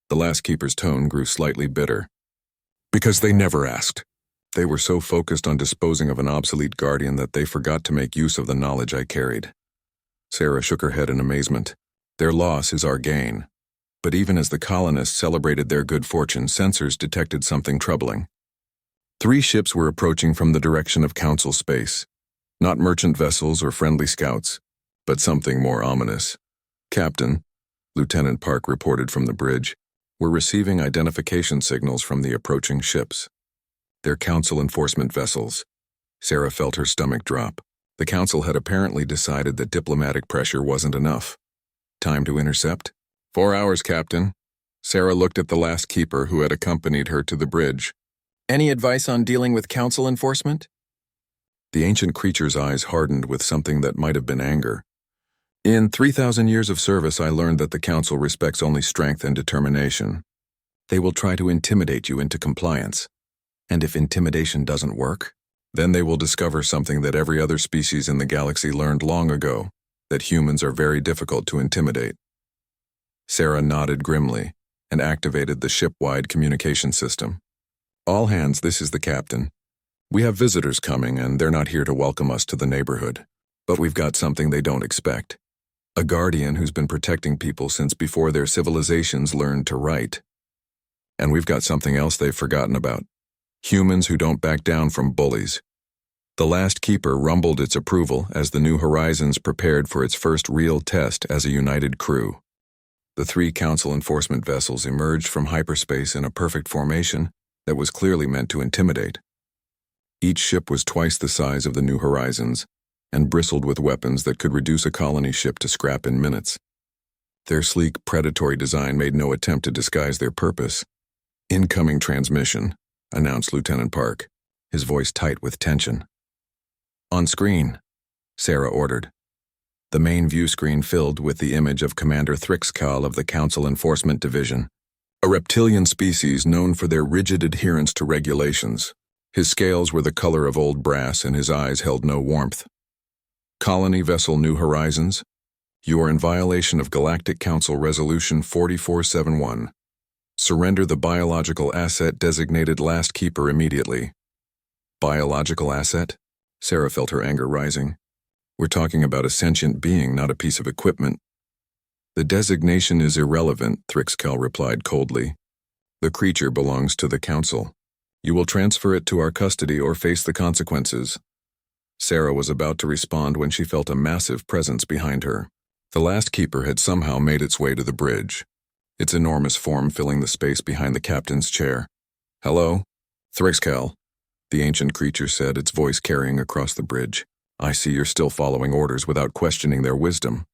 The last keeper's tone grew slightly bitter. Because they never asked. They were so focused on disposing of an obsolete guardian that they forgot to make use of the knowledge I carried. Sarah shook her head in amazement. Their loss is our gain. But even as the colonists celebrated their good fortune, sensors detected something troubling. 3 ships were approaching from the direction of council space. Not merchant vessels or friendly scouts, but something more ominous. Captain, Lieutenant Park reported from the bridge, were receiving identification signals from the approaching ships. They're council enforcement vessels. Sarah felt her stomach drop. The council had apparently decided that diplomatic pressure wasn't enough. Time to intercept? 4 hours, Captain. Sarah looked at the last keeper who had accompanied her to the bridge. Any advice on dealing with council enforcement? The ancient creature's eyes hardened with something that might have been anger. In 3,000 years of service, I learned that the council respects only strength and determination. They will try to intimidate you into compliance. And if intimidation doesn't work, then they will discover something that every other species in the galaxy learned long ago, that humans are very difficult to intimidate. Sarah nodded grimly and activated the ship-wide communication system. All hands, this is the captain. We have visitors coming, and they're not here to welcome us to the neighborhood. But we've got something they don't expect. A guardian who's been protecting people since before their civilizations learned to write. And we've got something else they've forgotten about. Humans who don't back down from bullies. The last keeper rumbled its approval as the New Horizons prepared for its first real test as a united crew. The 3 council enforcement vessels emerged from hyperspace in a perfect formation that was clearly meant to intimidate. Each ship was twice the size of the New Horizons and bristled with weapons that could reduce a colony ship to scrap in minutes. Their sleek, predatory design made no attempt to disguise their purpose. Incoming transmission, announced Lieutenant Park, his voice tight with tension. On screen, Sarah ordered. The main view screen filled with the image of Commander Thrixkal of the Council Enforcement Division, a reptilian species known for their rigid adherence to regulations. His scales were the color of old brass and his eyes held no warmth. Colony Vessel New Horizons, you are in violation of Galactic Council Resolution 4471. Surrender the biological asset designated Last Keeper immediately. Biological asset? Sarah felt her anger rising. We're talking about a sentient being, not a piece of equipment. The designation is irrelevant, Thrixcal replied coldly. The creature belongs to the Council. You will transfer it to our custody or face the consequences. Sarah was about to respond when she felt a massive presence behind her. The last keeper had somehow made its way to the bridge, its enormous form filling the space behind the captain's chair. Hello? Thrixcal, the ancient creature said, its voice carrying across the bridge. I see you're still following orders without questioning their wisdom.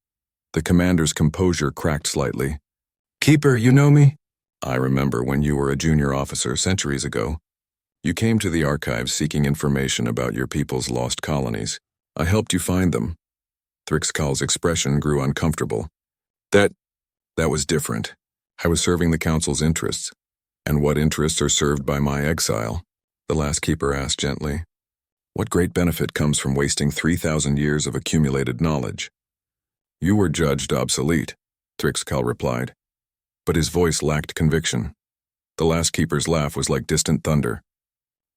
The commander's composure cracked slightly. Keeper, you know me? I remember when you were a junior officer centuries ago. You came to the archives seeking information about your people's lost colonies. I helped you find them. Thrixcal's expression grew uncomfortable. That was different. I was serving the Council's interests. And what interests are served by my exile? The last keeper asked gently. What great benefit comes from wasting 3,000 years of accumulated knowledge? You were judged obsolete, Thrixcal replied. But his voice lacked conviction. The last keeper's laugh was like distant thunder.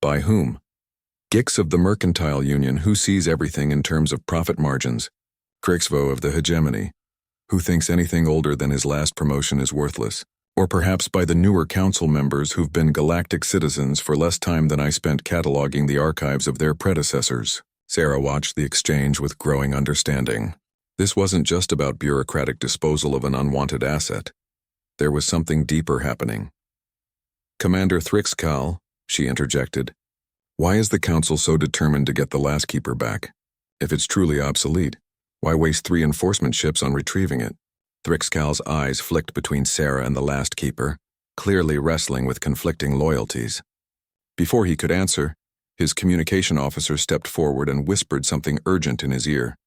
By whom? Gix of the Mercantile Union, who sees everything in terms of profit margins. Crixvo of the Hegemony, who thinks anything older than his last promotion is worthless. Or perhaps by the newer council members who've been galactic citizens for less time than I spent cataloging the archives of their predecessors. Sarah watched the exchange with growing understanding. This wasn't just about bureaucratic disposal of an unwanted asset. There was something deeper happening. Commander Thrixcal, she interjected, why is the Council so determined to get the last keeper back? If it's truly obsolete, why waste 3 enforcement ships on retrieving it? Thrixcal's eyes flicked between Sarah and the last keeper, clearly wrestling with conflicting loyalties. Before he could answer, his communication officer stepped forward and whispered something urgent in his ear.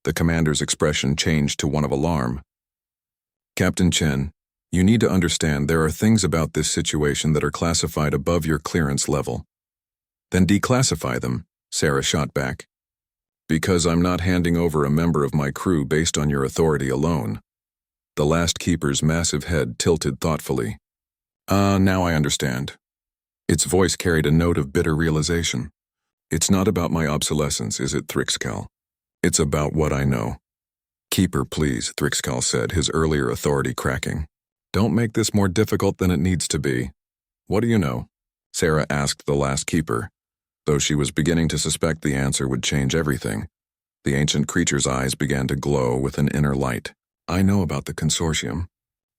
The commander's expression changed to one of alarm. Captain Chen, you need to understand there are things about this situation that are classified above your clearance level. Then declassify them, Sarah shot back. Because I'm not handing over a member of my crew based on your authority alone. The last keeper's massive head tilted thoughtfully. Now I understand. Its voice carried a note of bitter realization. It's not about my obsolescence, is it, Thrixcal? It's about what I know. Keeper, please, Thrixcal said, his earlier authority cracking. Don't make this more difficult than it needs to be. What do you know? Sarah asked the last keeper, though she was beginning to suspect the answer would change everything. The ancient creature's eyes began to glow with an inner light. I know about the consortium.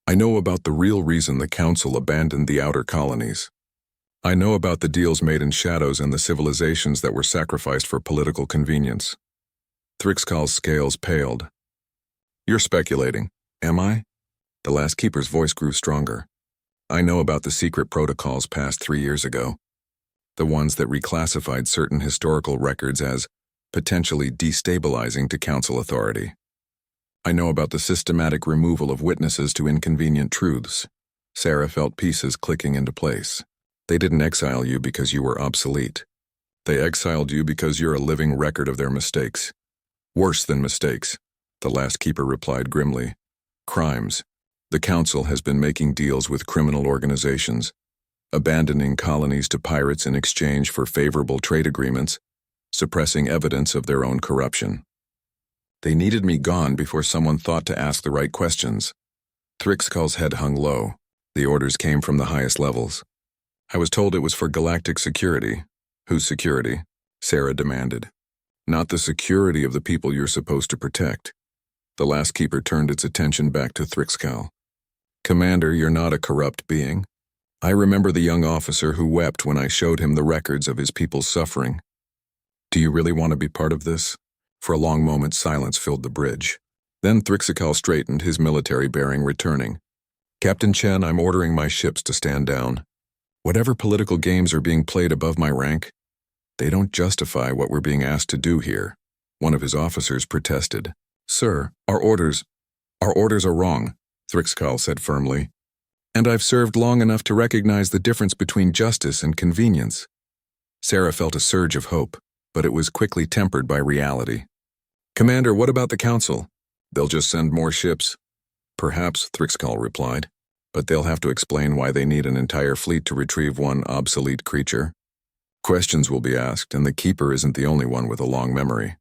I know about the real reason the Council abandoned the outer colonies. I know about the deals made in shadows and the civilizations that were sacrificed for political convenience. Thrixcal's scales paled. You're speculating, am I? The last keeper's voice grew stronger. I know about the secret protocols passed 3 years ago. The ones that reclassified certain historical records as potentially destabilizing to Council authority. I know about the systematic removal of witnesses to inconvenient truths. Sarah felt pieces clicking into place. They didn't exile you because you were obsolete. They exiled you because you're a living record of their mistakes. Worse than mistakes, the last keeper replied grimly. Crimes. The Council has been making deals with criminal organizations, abandoning colonies to pirates in exchange for favorable trade agreements, suppressing evidence of their own corruption. They needed me gone before someone thought to ask the right questions. Thrixcal's head hung low. The orders came from the highest levels. I was told it was for galactic security. Whose security? Sarah demanded. Not the security of the people you're supposed to protect. The last keeper turned its attention back to Thrixcal. Commander, you're not a corrupt being. I remember the young officer who wept when I showed him the records of his people's suffering. Do you really want to be part of this? For a long moment, silence filled the bridge. Then Thrixcal straightened, his military bearing returning. Captain Chen, I'm ordering my ships to stand down. Whatever political games are being played above my rank, they don't justify what we're being asked to do here. One of his officers protested. Sir, our orders are wrong, Thrixcal said firmly. And I've served long enough to recognize the difference between justice and convenience. Sarah felt a surge of hope, but it was quickly tempered by reality. Commander, what about the Council? They'll just send more ships. Perhaps, Thrixcal replied, but they'll have to explain why they need an entire fleet to retrieve one obsolete creature. Questions will be asked, and the Keeper isn't the only one with a long memory.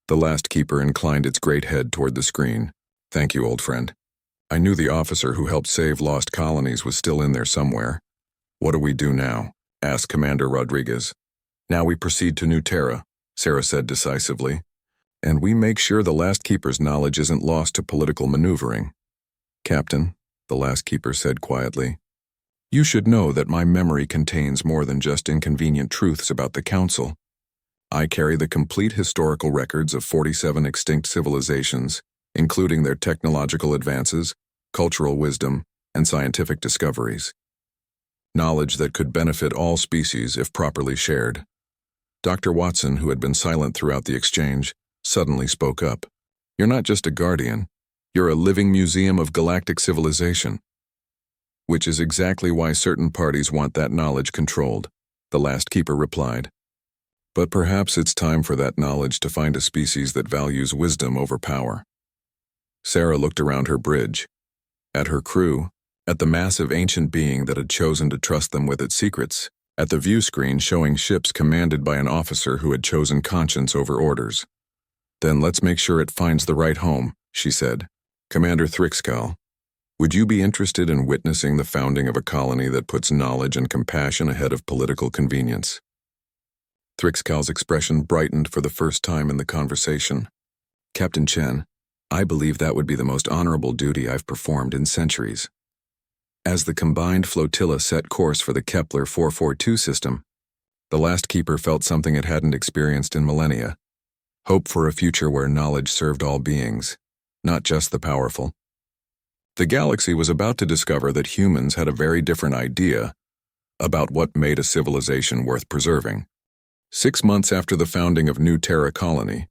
The last Keeper inclined its great head toward the screen. Thank you, old friend. I knew the officer who helped save lost colonies was still in there somewhere. What do we do now? Asked Commander Rodriguez. Now we proceed to New Terra, Sarah said decisively. And we make sure the last Keeper's knowledge isn't lost to political maneuvering. Captain, the last Keeper said quietly, you should know that my memory contains more than just inconvenient truths about the Council. I carry the complete historical records of 47 extinct civilizations, including their technological advances, cultural wisdom, and scientific discoveries. Knowledge that could benefit all species if properly shared. Dr. Watson, who had been silent throughout the exchange, suddenly spoke up. You're not just a guardian, you're a living museum of galactic civilization. Which is exactly why certain parties want that knowledge controlled, the last Keeper replied. But perhaps it's time for that knowledge to find a species that values wisdom over power. Sarah looked around her bridge, at her crew, at the massive ancient being that had chosen to trust them with its secrets, at the view screen showing ships commanded by an officer who had chosen conscience over orders. Then let's make sure it finds the right home, she said. Commander Thrixcal, would you be interested in witnessing the founding of a colony that puts knowledge and compassion ahead of political convenience? Thrixcal's expression brightened for the first time in the conversation. Captain Chen, I believe that would be the most honorable duty I've performed in centuries. As the combined flotilla set course for the Kepler 442 system, the last Keeper felt something it hadn't experienced in millennia. Hope for a future where knowledge served all beings, not just the powerful. The galaxy was about to discover that humans had a very different idea about what made a civilization worth preserving. 6 months after the founding of New Terra Colony,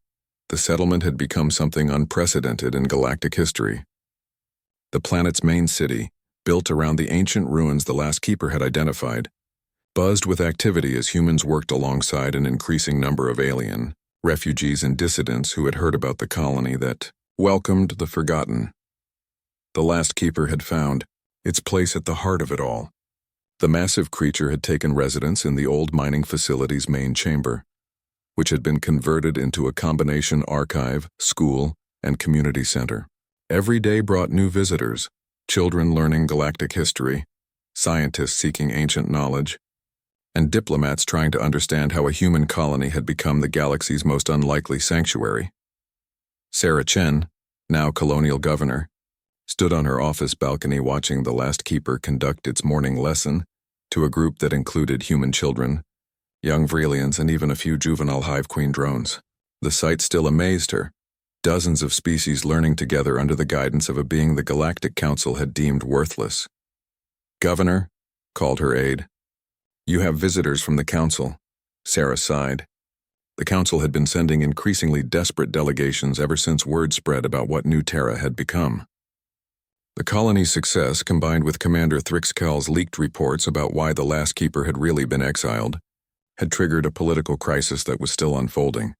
the settlement had become something unprecedented in galactic history. The planet's main city, built around the ancient ruins the last Keeper had identified, buzzed with activity as humans worked alongside an increasing number of alien, refugees and dissidents who had heard about the colony that welcomed the forgotten. The last Keeper had found its place at the heart of it all. The massive creature had taken residence in the old mining facility's main chamber, which had been converted into a combination archive, school, and community center. Every day brought new visitors, children learning galactic history, scientists seeking ancient knowledge, and diplomats trying to understand how a human colony had become the galaxy's most unlikely sanctuary. Sarah Chen, now colonial governor, stood on her office balcony watching the last Keeper conduct its morning lesson to a group that included human children, young Vrelians, and even a few juvenile Hive Queen drones. The sight still amazed her. Dozens of species learning together under the guidance of a being the Galactic Council had deemed worthless. Governor, called her aide. You have visitors from the Council. Sarah sighed. The Council had been sending increasingly desperate delegations ever since word spread about what New Terra had become. The colony's success, combined with Commander Thrixcal's leaked reports about why the last Keeper had really been exiled, had triggered a political crisis that was still unfolding.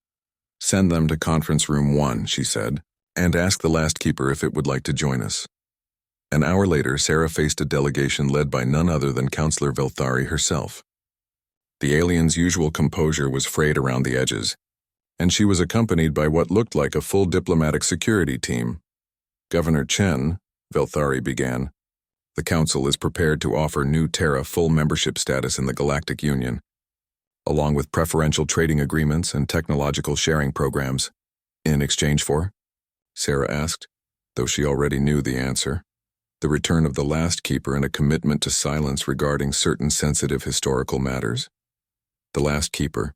Send them to Conference Room 1, she said, and ask the last Keeper if it would like to join us. An hour later, Sarah faced a delegation led by none other than Counselor Velthari herself. The alien's usual composure was frayed around the edges, and she was accompanied by what looked like a full diplomatic security team. Governor Chen, Velthari began, the Council is prepared to offer New Terra full membership status in the Galactic Union, along with preferential trading agreements and technological sharing programs. In exchange for? Sarah asked, though she already knew the answer. The return of the last Keeper and a commitment to silence regarding certain sensitive historical matters. The last Keeper,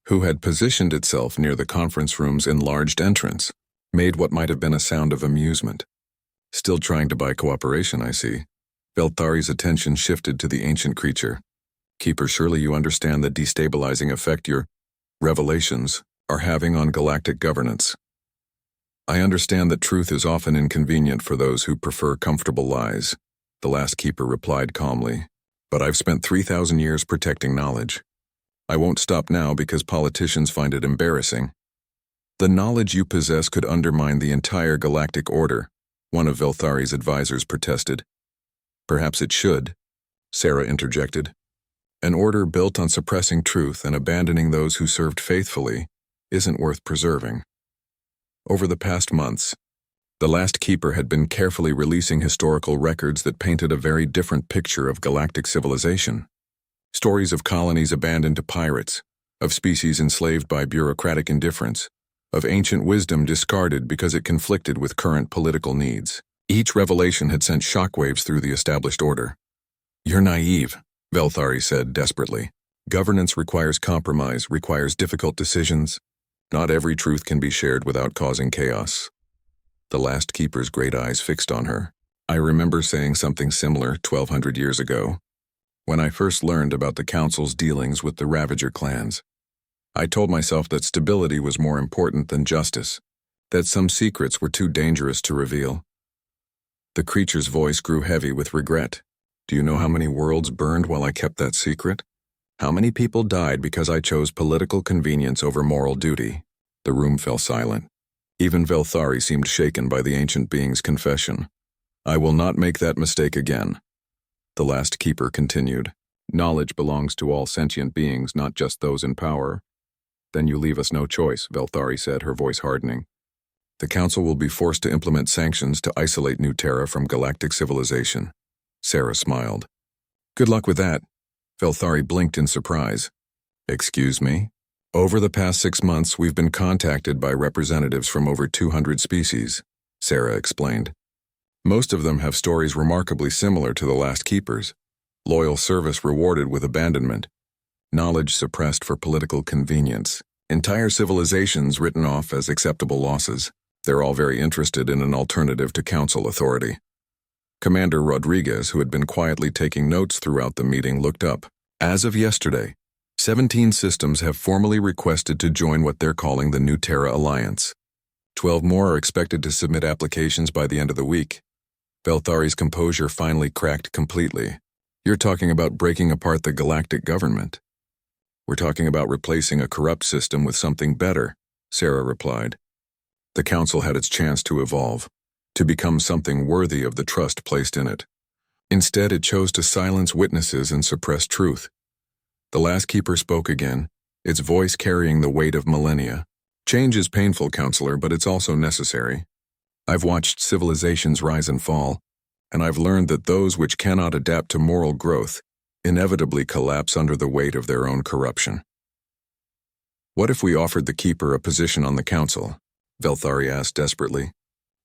who had positioned itself near the conference room's enlarged entrance, made what might have been a sound of amusement. Still trying to buy cooperation, I see. Velthari's attention shifted to the ancient creature. Keeper, surely you understand the destabilizing effect your revelations are having on galactic governance. I understand that truth is often inconvenient for those who prefer comfortable lies, the last Keeper replied calmly. But I've spent 3,000 years protecting knowledge. I won't stop now because politicians find it embarrassing. The knowledge you possess could undermine the entire galactic order, one of Velthari's advisors protested. Perhaps it should, Sarah interjected. An order built on suppressing truth and abandoning those who served faithfully isn't worth preserving. Over the past months, the Last Keeper had been carefully releasing historical records that painted a very different picture of galactic civilization. Stories of colonies abandoned to pirates, of species enslaved by bureaucratic indifference, of ancient wisdom discarded because it conflicted with current political needs. Each revelation had sent shockwaves through the established order. "You're naive," Velthari said desperately. "Governance requires compromise, requires difficult decisions. Not every truth can be shared without causing chaos." The Last Keeper's great eyes fixed on her. "I remember saying something similar 1,200 years ago, when I first learned about the Council's dealings with the Ravager clans. I told myself that stability was more important than justice, that some secrets were too dangerous to reveal." The creature's voice grew heavy with regret. "Do you know how many worlds burned while I kept that secret? How many people died because I chose political convenience over moral duty?" The room fell silent. Even Velthari seemed shaken by the ancient being's confession. "I will not make that mistake again." The Last Keeper continued. "Knowledge belongs to all sentient beings, not just those in power." "Then you leave us no choice," Velthari said, her voice hardening. "The Council will be forced to implement sanctions to isolate New Terra from galactic civilization." Sarah smiled. "Good luck with that." Velthari blinked in surprise. "Excuse me?" "Over the past 6 months, we've been contacted by representatives from over 200 species," Sarah explained. "Most of them have stories remarkably similar to the Last Keeper's. Loyal service rewarded with abandonment. Knowledge suppressed for political convenience. Entire civilizations written off as acceptable losses. They're all very interested in an alternative to Council authority." Commander Rodriguez, who had been quietly taking notes throughout the meeting, looked up. "As of yesterday, 17 systems have formally requested to join what they're calling the New Terra Alliance. 12 more are expected to submit applications by the end of the week." Velthari's composure finally cracked completely. "You're talking about breaking apart the galactic government." "We're talking about replacing a corrupt system with something better," Sarah replied. "The Council had its chance to evolve, to become something worthy of the trust placed in it. Instead, it chose to silence witnesses and suppress truth." The Last Keeper spoke again, its voice carrying the weight of millennia. "Change is painful, Counselor, but it's also necessary. I've watched civilizations rise and fall, and I've learned that those which cannot adapt to moral growth inevitably collapse under the weight of their own corruption." "What if we offered the Keeper a position on the Council?" Velthari asked desperately.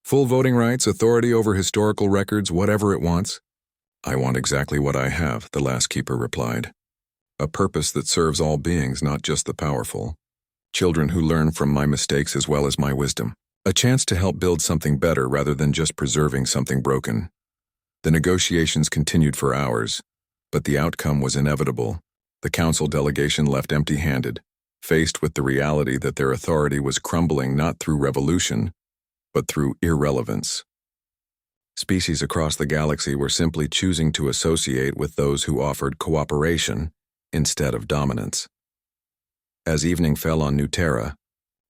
"Full voting rights, authority over historical records, whatever it wants." "I want exactly what I have," the Last Keeper replied. "A purpose that serves all beings, not just the powerful. Children who learn from my mistakes as well as my wisdom. A chance to help build something better rather than just preserving something broken." The negotiations continued for hours, but the outcome was inevitable. The Council delegation left empty-handed, faced with the reality that their authority was crumbling not through revolution, but through irrelevance. Species across the galaxy were simply choosing to associate with those who offered cooperation instead of dominance. As evening fell on New Terra,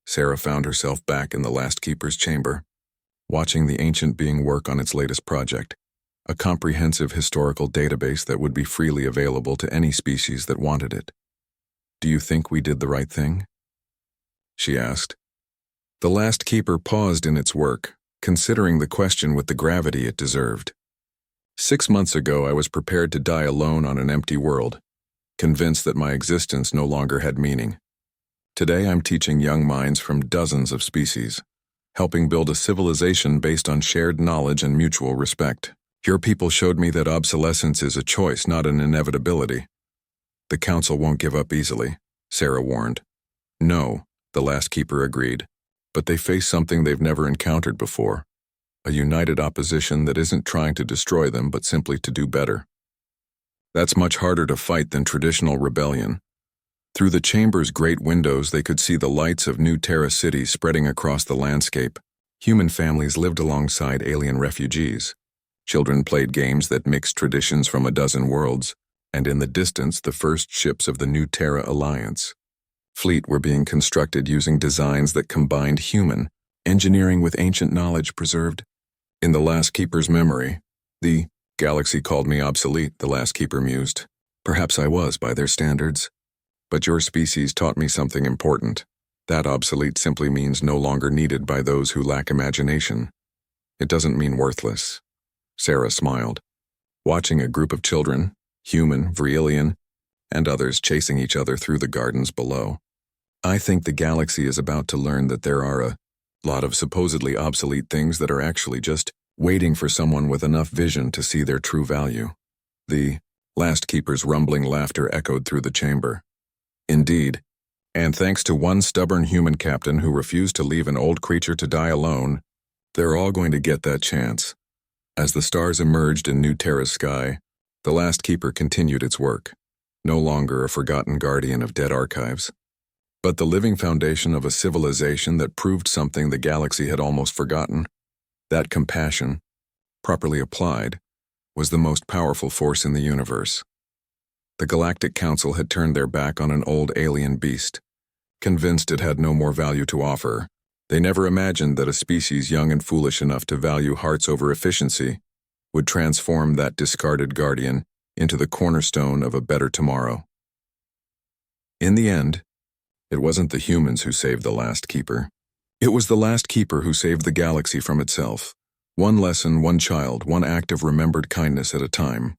Sarah found herself back in the Last Keeper's chamber, watching the ancient being work on its latest project, a comprehensive historical database that would be freely available to any species that wanted it. "Do you think we did the right thing?" she asked. The Last Keeper paused in its work, considering the question with the gravity it deserved. 6 months ago, I was prepared to die alone on an empty world, convinced that my existence no longer had meaning. Today, I'm teaching young minds from dozens of species, helping build a civilization based on shared knowledge and mutual respect. Your people showed me that obsolescence is a choice, not an inevitability. The Council won't give up easily, Sarah warned. "No," the Last Keeper agreed, "but they face something they've never encountered before. A united opposition that isn't trying to destroy them, but simply to do better. That's much harder to fight than traditional rebellion." Through the chamber's great windows, they could see the lights of New Terra City spreading across the landscape. Human families lived alongside alien refugees. Children played games that mixed traditions from a dozen worlds, and in the distance, the first ships of the New Terra Alliance. Fleet were being constructed using designs that combined human engineering with ancient knowledge preserved in the Last Keeper's memory. "The galaxy called me obsolete," the Last Keeper mused. Perhaps I was by their standards. But your species taught me something important. That obsolete simply means no longer needed by those who lack imagination. It doesn't mean worthless. Sarah smiled, watching a group of children, human, Vrelian, and others chasing each other through the gardens below. I think the galaxy is about to learn that there are a lot of supposedly obsolete things that are actually just waiting for someone with enough vision to see their true value. The last keeper's rumbling laughter echoed through the chamber. Indeed, and thanks to one stubborn human captain who refused to leave an old creature to die alone, they're all going to get that chance. As the stars emerged in New Terra's sky, the last keeper continued its work, no longer a forgotten guardian of dead archives, but the living foundation of a civilization that proved something the galaxy had almost forgotten. That compassion, properly applied, was the most powerful force in the universe. The Galactic Council had turned their back on an old alien beast. Convinced it had no more value to offer, they never imagined that a species young and foolish enough to value hearts over efficiency would transform that discarded guardian into the cornerstone of a better tomorrow. In the end, it wasn't the humans who saved the last keeper. It was the last keeper who saved the galaxy from itself. One lesson, one child, one act of remembered kindness at a time.